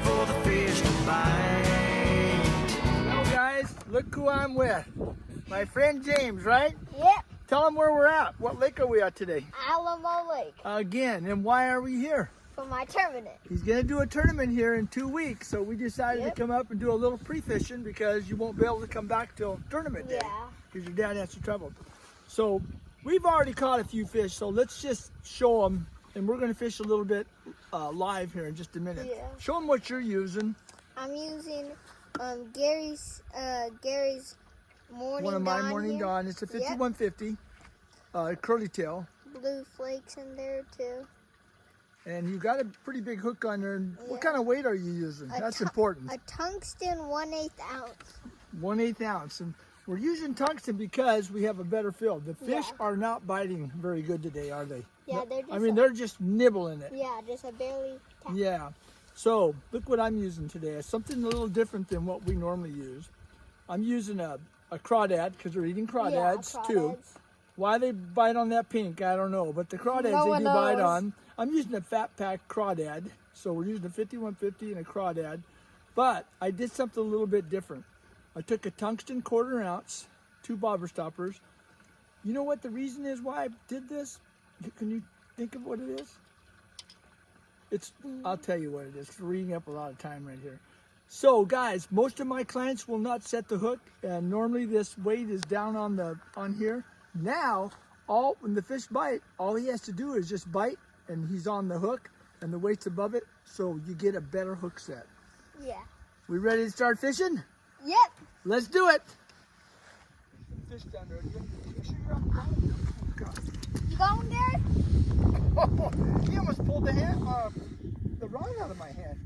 for the fish to bite. Hello guys, look who I'm with. My friend James, right? Yep, Tell him where we're at. What lake are we at today? Alamo Lake Again, and why are we here? for my tournament. He's gonna do a tournament here in 2 weeks, so we decided to come up and do a little pre-fishing because you won't be able to come back till tournament day Yeah. because your dad has to travel. So we've already caught a few fish, so let's just show them, and we're gonna fish a little bit live here in just a minute. Yeah. Show them what you're using. I'm using Gary's morning One of my dawn morning here. dawn. It's a 5150 curly tail, Blue flakes in there too. and you got a pretty big hook on there. And what Yeah. kind of weight are you using? That's important. A tungsten 1/8 ounce. 1/8 ounce, and we're using tungsten because we have a better feel. The fish Yeah. are not biting very good today, are they? Yeah, they're just. I mean, they're just nibbling it. Yeah, just a barely. Tap. Yeah. So look what I'm using today. It's something a little different than what we normally use. I'm using a crawdad because they're eating crawdads too. crawdads. Why they bite on that pink, I don't know. But the crawdads No they one do bite knows. on. I'm using a fat pack crawdad. So we're using a 5150 and a crawdad. But I did something a little bit different. I took a tungsten 1/4 ounce, 2 bobber stoppers. You know what the reason is why I did this? Can you think of what it is? I'll tell you what it is. We're eating up a lot of time right here. So guys, most of my clients will not set the hook, and normally this weight is down on here. Now, when the fish bite, all he has to do is just bite, and he's on the hook, and the weight's above it, so you get a better hook set. Yeah. We ready to start fishing? Yep. Let's do it. Fish down there. Make sure you're on the bottom. Oh, God. You got one, Gary? Oh, he almost pulled the rod out of my hand.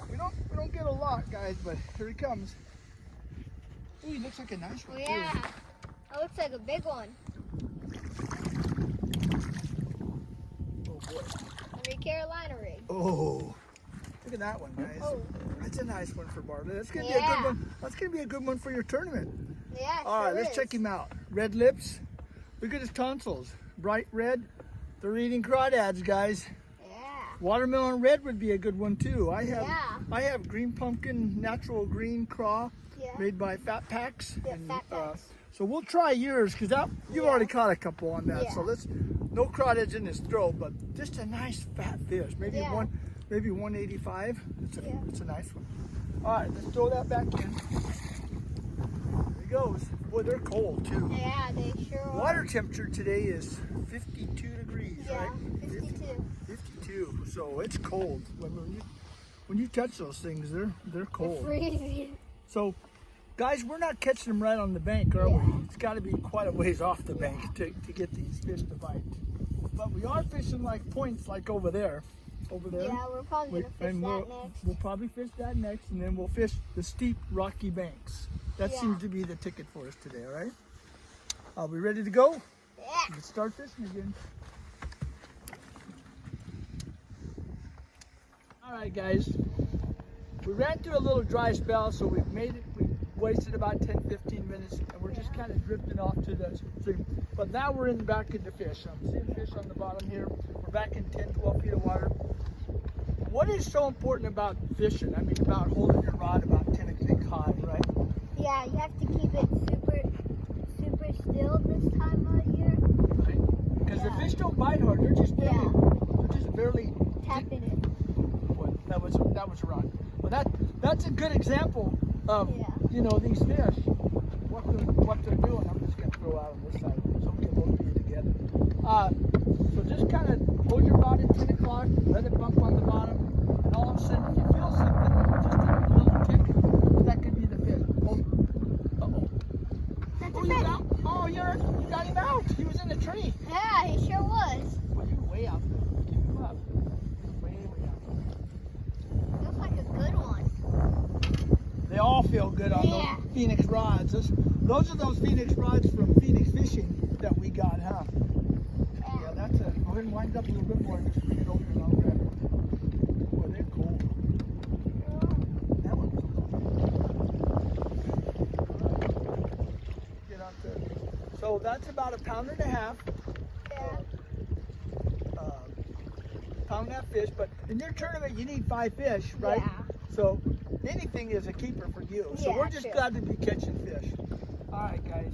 We don't get a lot, guys, but here he comes. Ooh, he looks like a nice one. Oh yeah. That looks like a big one. Oh boy. Every Carolina rig. Oh, look at that one, guys. Oh. That's a nice one for Barbara. That's gonna be a good one. That's gonna be a good one for your tournament. Yeah. All right, sure let's is. check him out. Red lips. Look at his tonsils. Bright red. They're eating crawdads, guys. Yeah. Watermelon red would be a good one too. I have green pumpkin, natural green craw, Yeah. made by Fat Packs. Yeah, Fat Packs. So we'll try yours because you've already caught a couple on that. Yeah. So no crawdads in his throat, but just a nice fat fish. Maybe Yeah. maybe 185. It's Yeah. a nice one. All right, let's throw that back in. There he goes. Boy, they're cold too. Yeah, they sure are. Water temperature today is 52 degrees, Yeah, right? 52. 52. So it's cold. When you touch those things, they're cold. Freezing. So, guys, we're not catching them right on the bank, are we? It's got to be quite a ways off the bank to get these fish to bite. But we are fishing like points, like over there. Yeah, we're probably gonna fish that next. We'll probably fish that next, and then we'll fish the steep, rocky banks. That Yeah. seems to be the ticket for us today, all right? Are we ready to go? Yeah. Let's start fishing again. All right, guys. We ran through a little dry spell, so we wasted about 10-15 minutes, and we're just kind of drifting off to the stream. But now we're back into fish. I'm seeing fish on the bottom here. We're back in 10-12 feet of water. What is so important about fishing? I mean, about holding your rod about 10 feet high, right? Yeah, you have to keep it super still this time of year. Right? Because the fish don't bite hard. They're just barely Tapping it. What? That was a rock. Well, that's a good example of these fish. What they're doing. I'm just gonna throw out on this side so we can both be together. So just kind of hold your rod at 10 o'clock, let it bump on the bottom, and all of a sudden if you feel something, just a little tick, that could be the fish. Uh-oh. That's Oh, a you fish. you got him out. He was in the tree. Yeah, he sure was. Well, you're way out there. Keep him up. Way out. Looks like a good one. They all feel good on those Phoenix rods. Those are those Phoenix rods from Phoenix Fishing that we got, huh? Yeah, that's a. Go ahead and wind up a little bit more and just bring it over and I'll grab it. Boy, they're cold. That one. Get out there. So that's about 1.5 pounds. pound that fish. But in your tournament, you need 5 fish, right? Yeah. So anything is a keeper for you. So Yeah, we're just true. glad to be catching fish. All right, guys.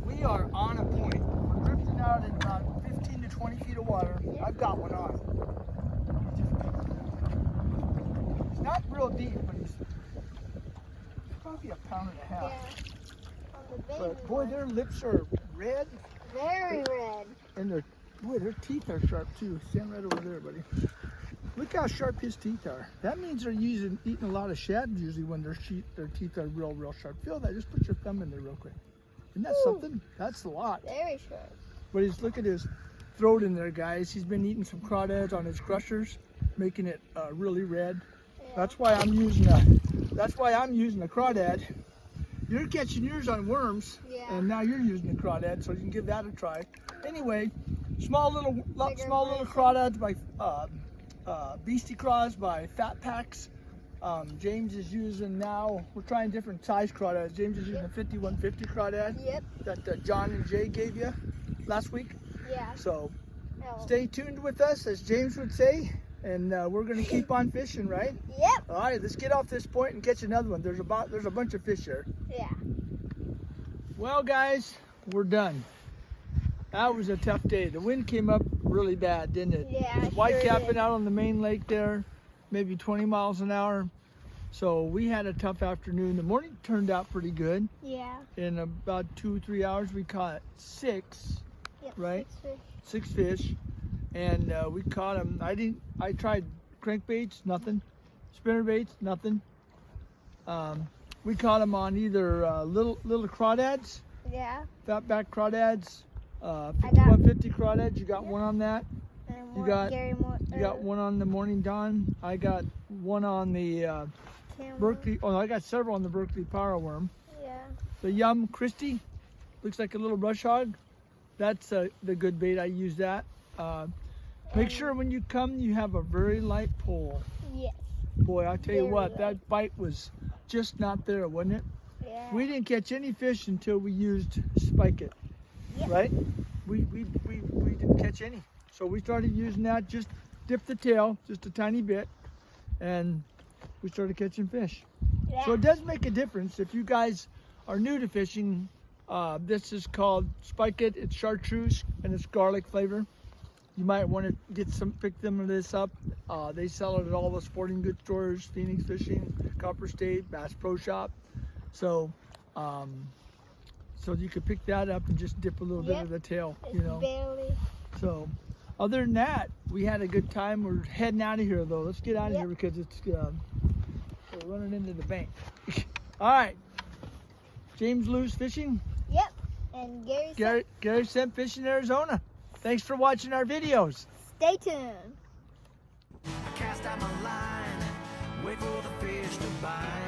We are on a point. We're drifting out in about 15 to 20 feet of water. Yeah. I've got one on. He's not real deep, but he's probably a pound and a half. Yeah. On the baby But boy, one. their lips are red, Very red. and their teeth are sharp too. Stand right over there, buddy. Look how sharp his teeth are. That means they're eating a lot of shad usually when their teeth are real sharp. Feel that? Just put your thumb in there real quick. Isn't that Ooh. something? That's a lot. Very sharp. But look at his throat in there, guys. He's been eating some crawdads on his crushers, making it really red. Yeah. That's why I'm using a crawdad. You're catching yours on worms, Yeah. and now you're using a crawdad, so you can give that a try. Anyway, small little crawdads by Beastie Craws by Fat Packs. James is using now. We're trying different size crawdads. James is using a 5150 crawdad Yep. that John and Jay gave you last week. Yeah. So No. stay tuned with us, as James would say, and we're going to keep on fishing, right? Yep. All right, let's get off this point and catch another one. There's a bunch of fish here. Yeah. Well, guys, we're done. That was a tough day. The wind came up really bad, didn't it? Yeah, It was white sure capping did. out on the main lake there, maybe 20 miles an hour. So we had a tough afternoon. The morning turned out pretty good. Yeah. In about 2-3 hours, we caught 6, Yep. right? 6 fish. 6 fish, and we caught them. I tried crankbaits, nothing. Spinnerbaits, nothing. We caught them on either little crawdads, Yeah. fatback crawdads, 5150 crawdads. You got Yep. one on that. And You more got- Gary Moore. You got one on the Morning Dawn. I got one on the Berkeley. Oh, I got several on the Berkeley Power Worm. Yeah. The Yum Christie looks like a little brush hog. That's the good bait. I use that. Make sure when you come, you have a very light pole. Yes. Boy, I tell you Very what, light. that bite was just not there, wasn't it? Yeah. We didn't catch any fish until we used Spike It, Yep. right? We didn't catch any. So we started using that, just dip the tail just a tiny bit, and we started catching fish. Yeah. So it does make a difference. If you guys are new to fishing, this is called Spike It. It's chartreuse and it's garlic flavor. You might want to pick them of this up. They sell it at all the sporting goods stores, Phoenix Fishing, Copper State, Bass Pro Shop. So, so you could pick that up and just dip a little bit Yep. of the tail, It's you know. barely. So, other than that, we had a good time. We're heading out of here though. Let's get out of Yep. here because it's we're running into the bank. All right, JamesLuce-fishing. Yep. And Gary Senft Fishing, Arizona. Thanks for watching our videos. Stay tuned. I cast out my line, wait for the fish to bite.